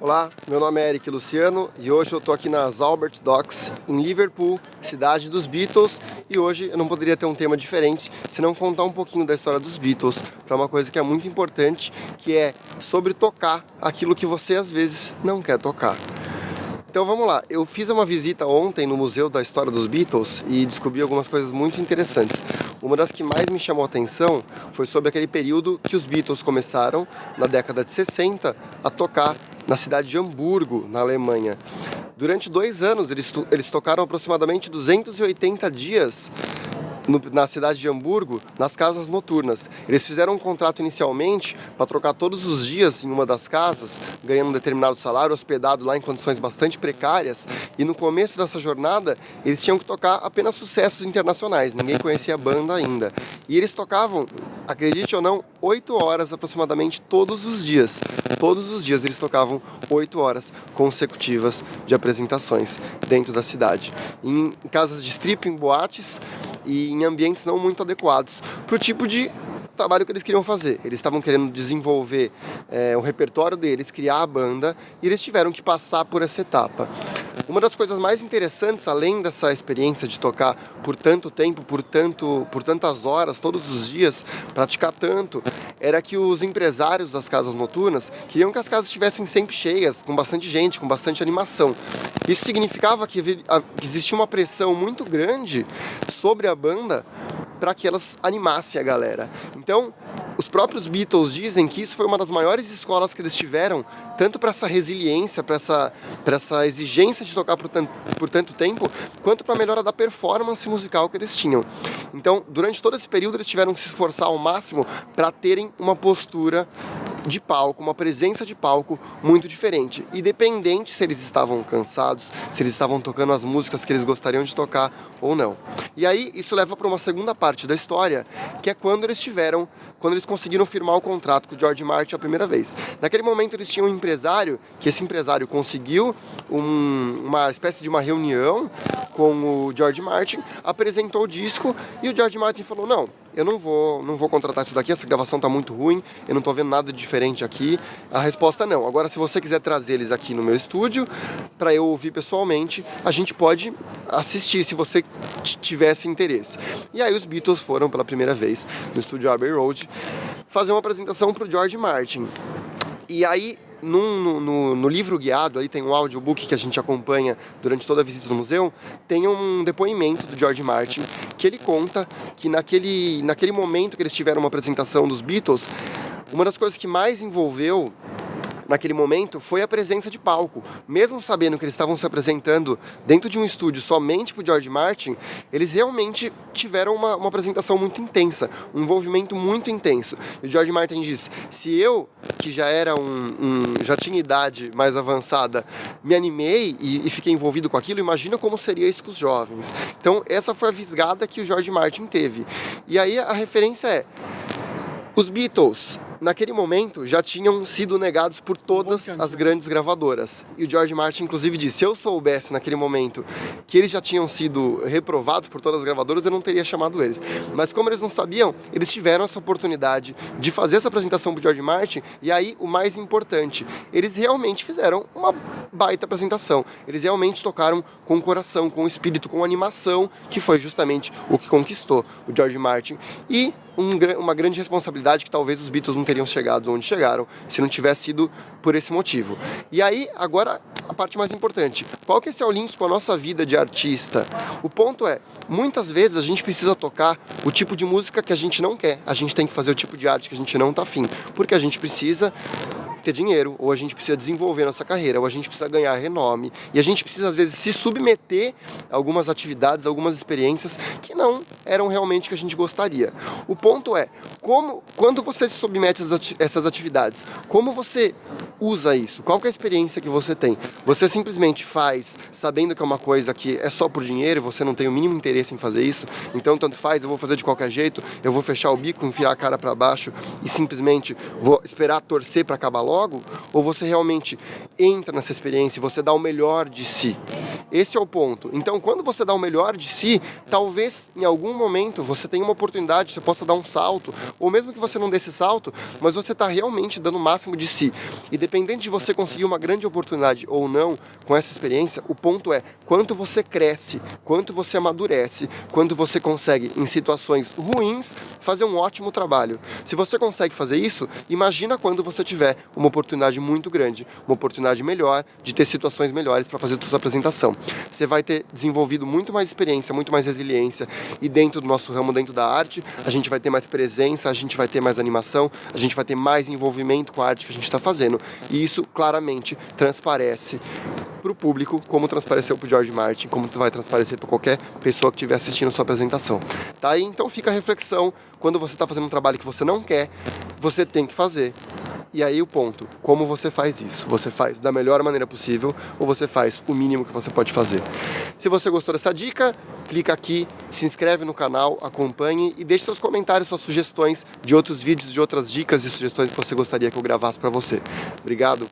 Olá, meu nome é Eric Luciano e hoje eu estou aqui nas Albert Docks, em Liverpool, cidade dos Beatles, e hoje eu não poderia ter um tema diferente senão contar um pouquinho da história dos Beatles para uma coisa que é muito importante, que é sobre tocar aquilo que você às vezes não quer tocar. Então vamos lá, eu fiz uma visita ontem no Museu da História dos Beatles e descobri algumas coisas muito interessantes. Uma das que mais me chamou a atenção foi sobre aquele período que os Beatles começaram, na década de 60, a tocar na cidade de Hamburgo, na Alemanha. Durante 2 anos eles tocaram aproximadamente 280 dias na cidade de Hamburgo, nas casas noturnas. Eles fizeram um contrato inicialmente para trocar todos os dias em uma das casas, ganhando um determinado salário, hospedado lá em condições bastante precárias, e no começo dessa jornada eles tinham que tocar apenas sucessos internacionais, ninguém conhecia a banda ainda. E eles tocavam, acredite ou não, 8 horas aproximadamente todos os dias. Todos os dias eles tocavam 8 horas consecutivas de apresentações dentro da cidade. Em casas de strip, em boates e em ambientes não muito adequados para o tipo de trabalho que eles queriam fazer. Eles estavam querendo desenvolver o repertório deles, criar a banda, e eles tiveram que passar por essa etapa. Uma das coisas mais interessantes, além dessa experiência de tocar por tanto tempo, por tantas horas, todos os dias, praticar tanto, era que os empresários das casas noturnas queriam que as casas estivessem sempre cheias, com bastante gente, com bastante animação. Isso significava que existia uma pressão muito grande sobre a banda para que elas animassem a galera. Então, os próprios Beatles dizem que isso foi uma das maiores escolas que eles tiveram, tanto para essa resiliência, para essa exigência de tocar por tanto tempo, quanto para a melhora da performance musical que eles tinham. Então, durante todo esse período, eles tiveram que se esforçar ao máximo para terem uma postura de palco, uma presença de palco muito diferente, independente se eles estavam cansados, se eles estavam tocando as músicas que eles gostariam de tocar ou não. E aí isso leva para uma segunda parte da história, que é quando eles conseguiram firmar o contrato com o George Martin a primeira vez. Naquele momento eles tinham um empresário, que esse empresário conseguiu uma espécie de uma reunião com o George Martin, apresentou o disco e o George Martin falou: não, eu não vou contratar isso daqui, essa gravação tá muito ruim, eu não tô vendo nada de diferente aqui. A resposta não. Agora, se você quiser trazer eles aqui no meu estúdio para eu ouvir pessoalmente, a gente pode assistir se você tivesse interesse. E aí os Beatles foram pela primeira vez no estúdio Abbey Road fazer uma apresentação pro George Martin. E aí no livro guiado, aí tem um audiobook que a gente acompanha durante toda a visita no museu, tem um depoimento do George Martin, que ele conta que naquele momento que eles tiveram uma apresentação dos Beatles, uma das coisas que mais envolveu naquele momento foi a presença de palco. Mesmo sabendo que eles estavam se apresentando dentro de um estúdio somente para o George Martin, eles realmente tiveram uma apresentação muito intensa, um envolvimento muito intenso. E o George Martin disse: se eu, que já era já tinha idade mais avançada, me animei e fiquei envolvido com aquilo, imagina como seria isso com os jovens. Então essa foi a fisgada que o George Martin teve. E aí a referência é: os Beatles, naquele momento, já tinham sido negados por todas as grandes gravadoras. E o George Martin, inclusive, disse: se eu soubesse naquele momento que eles já tinham sido reprovados por todas as gravadoras, eu não teria chamado eles. Mas como eles não sabiam, eles tiveram essa oportunidade de fazer essa apresentação para o George Martin. E aí, o mais importante, eles realmente fizeram uma baita apresentação. Eles realmente tocaram com o coração, com o espírito, com a animação, que foi justamente o que conquistou o George Martin. E uma grande responsabilidade que talvez os Beatles não teriam chegado onde chegaram se não tivesse sido por esse motivo. E aí, agora, a parte mais importante. Qual que é o link com a nossa vida de artista? O ponto é, muitas vezes a gente precisa tocar o tipo de música que a gente não quer. A gente tem que fazer o tipo de arte que a gente não tá afim. Porque a gente precisa ter dinheiro, ou a gente precisa desenvolver nossa carreira, ou a gente precisa ganhar renome, e a gente precisa às vezes se submeter a algumas atividades, a algumas experiências que não eram realmente o que a gente gostaria. O ponto é, quando você se submete a essas atividades, como você usa isso? Qual que é a experiência que você tem? Você simplesmente faz sabendo que é uma coisa que é só por dinheiro, você não tem o mínimo interesse em fazer isso, então tanto faz, eu vou fazer de qualquer jeito, eu vou fechar o bico, enfiar a cara para baixo e simplesmente vou esperar torcer para acabar logo? Ou você realmente entra nessa experiência e você dá o melhor de si? Esse é o ponto. Então, quando você dá o melhor de si, talvez em algum momento você tenha uma oportunidade, você possa dar um salto, ou mesmo que você não dê esse salto, mas você está realmente dando o máximo de si. E dependendo de você conseguir uma grande oportunidade ou não com essa experiência, o ponto é quanto você cresce, quanto você amadurece, quanto você consegue, em situações ruins, fazer um ótimo trabalho. Se você consegue fazer isso, imagina quando você tiver uma oportunidade muito grande, uma oportunidade melhor, de ter situações melhores para fazer a sua apresentação. Você vai ter desenvolvido muito mais experiência, muito mais resiliência, e dentro do nosso ramo, dentro da arte, a gente vai ter mais presença, a gente vai ter mais animação, a gente vai ter mais envolvimento com a arte que a gente está fazendo. E isso claramente transparece para o público, como transpareceu para o George Martin, como vai transparecer para qualquer pessoa que estiver assistindo a sua apresentação. Tá aí, então fica a reflexão, quando você está fazendo um trabalho que você não quer, você tem que fazer. E aí o ponto, como você faz isso? Você faz da melhor maneira possível ou você faz o mínimo que você pode fazer? Se você gostou dessa dica, clica aqui, se inscreve no canal, acompanhe e deixe seus comentários, suas sugestões de outros vídeos, de outras dicas e sugestões que você gostaria que eu gravasse para você. Obrigado!